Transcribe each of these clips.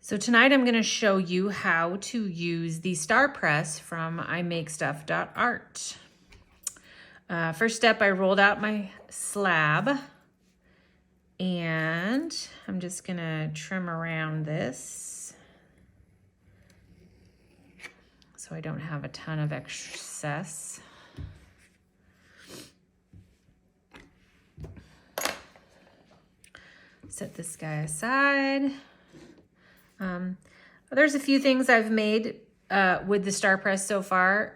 So tonight I'm going to show you how to use the star press from imakestuff.art. First step, I rolled out my slab and I'm just going to trim around this so I don't have a ton of excess. Set this guy aside. There's a few things I've made with the star press so far.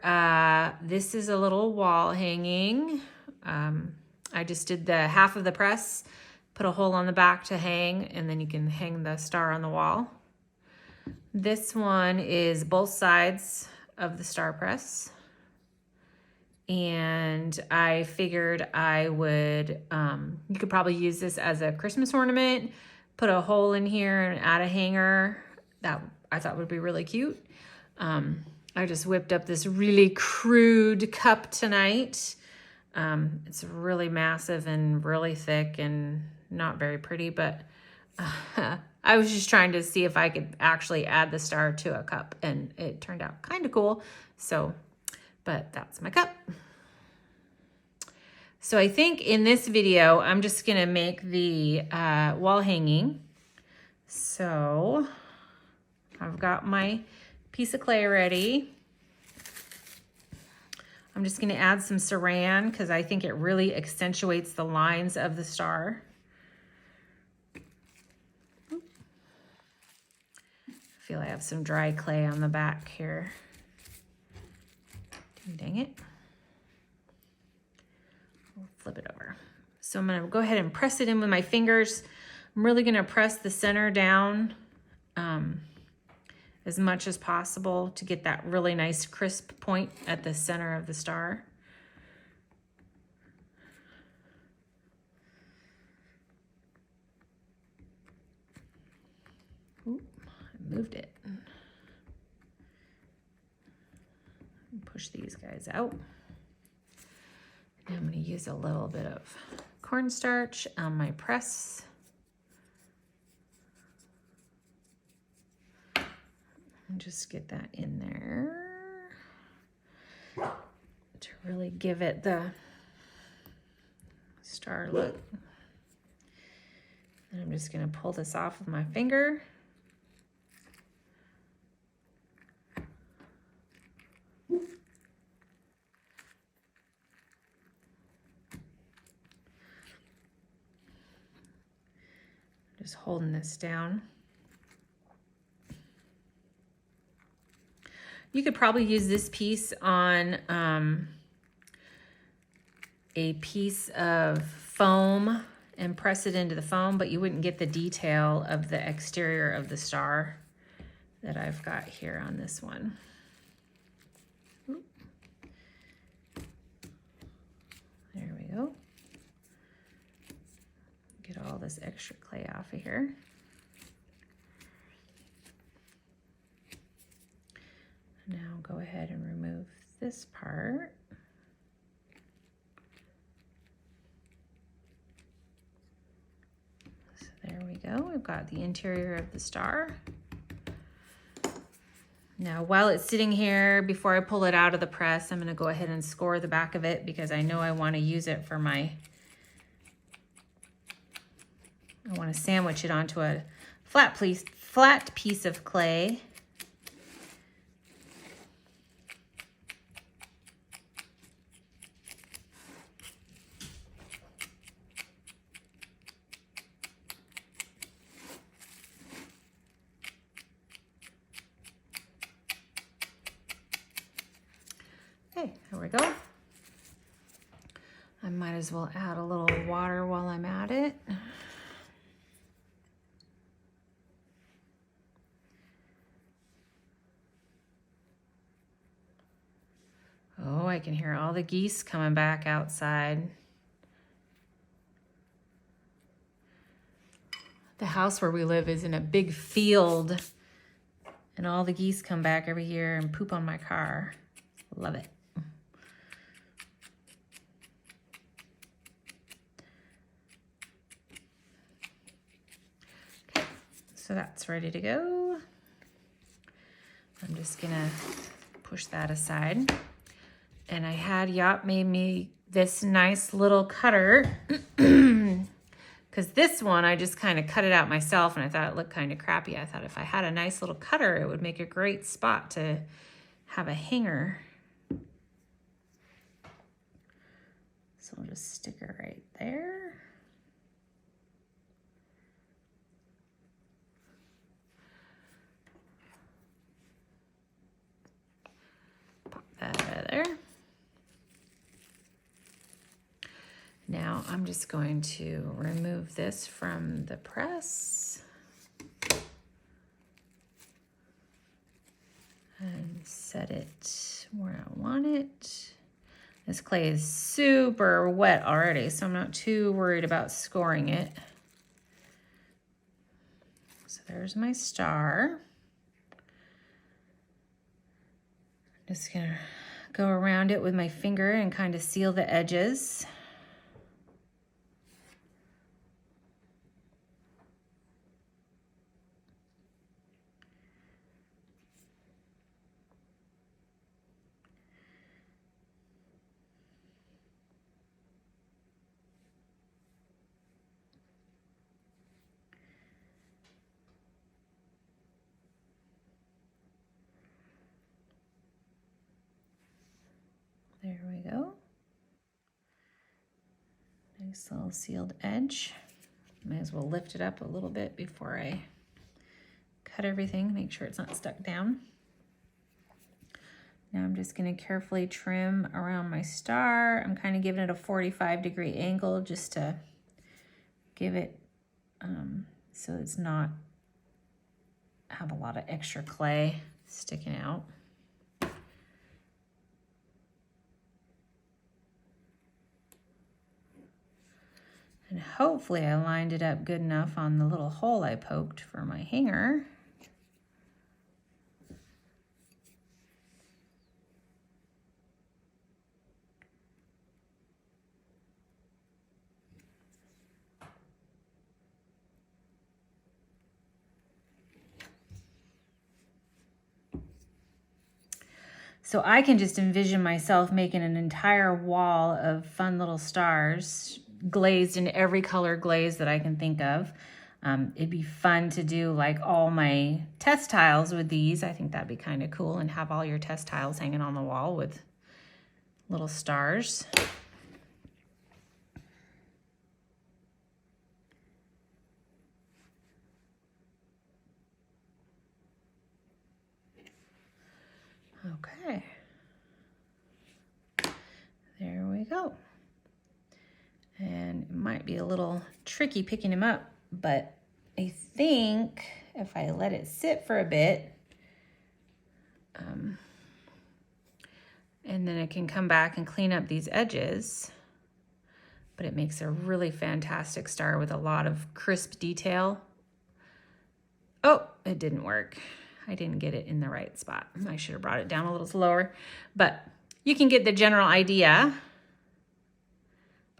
This is a little wall hanging. I just did the half of the press, put a hole on the back to hang, and then you can hang the star on the wall. This one is both sides of the star press. And I figured I would, you could probably use this as a Christmas ornament, put a hole in here and add a hanger. That I thought would be really cute. I just whipped up this really crude cup tonight. It's really massive and really thick and not very pretty, but I was just trying to see if I could actually add the star to a cup, and it turned out kind of cool. So, but that's my cup. So I think in this video, I'm just gonna make the wall hanging. So I've got my piece of clay ready. I'm just gonna add some saran because I think it really accentuates the lines of the star. I feel I have some dry clay on the back here. Dang it. I'll flip it over. So I'm gonna go ahead and press it in with my fingers. I'm really gonna press the center down as much as possible to get that really nice crisp point at the center of the star. Ooh, I moved it. Push these guys out. And I'm going to use a little bit of cornstarch on my press. And just get that in there to really give it the star look. And I'm just going to pull this off with my finger. Just holding this down. You could probably use this piece on a piece of foam and press it into the foam, but you wouldn't get the detail of the exterior of the star that I've got here on this one. There we go. Get all this extra clay off of here. Now go ahead and remove this part. So there we go. We've got the interior of the star. Now, while it's sitting here, before I pull it out of the press, I'm going to go ahead and score the back of it because I know I want to use it for my, I want to sandwich it onto a flat piece of clay. Okay, here we go. I might as well add a little water while I'm at it. Oh, I can hear all the geese coming back outside. The house where we live is in a big field, and all the geese come back every year and poop on my car. Love it. So that's ready to go. I'm just gonna push that aside. And I had Yop made me this nice little cutter because this one I just kind of cut it out myself and I thought it looked kind of crappy. I thought if I had a nice little cutter, it would make a great spot to have a hanger. So we'll just stick her right there. Pop that out of there. Now I'm just going to remove this from the press and set it where I want it. This clay is super wet already, so I'm not too worried about scoring it. So there's my star. I'm just gonna go around it with my finger and kind of seal the edges. There we go. Nice little sealed edge. Might as well lift it up a little bit before I cut everything, make sure it's not stuck down. Now I'm just going to carefully trim around my star. I'm kind of giving it a 45-degree angle just to give it so it's not have a lot of extra clay sticking out. And hopefully I lined it up good enough on the little hole I poked for my hanger. So I can just envision myself making an entire wall of fun little stars, glazed in every color glaze that I can think of. It'd be fun to do like all my test tiles with these. I think that'd be kind of cool, and have all your test tiles hanging on the wall with little stars. Okay, there we go. And it might be a little tricky picking him up, but I think if I let it sit for a bit, and then I can come back and clean up these edges, but it makes a really fantastic star with a lot of crisp detail. Oh, it didn't work. I didn't get it in the right spot. I should have brought it down a little slower, but you can get the general idea.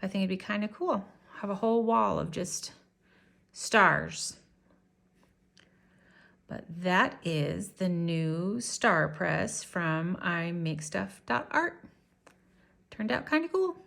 I think it'd be kind of cool. Have a whole wall of just stars. But that is the new star press from imakestuff.art. Turned out kind of cool.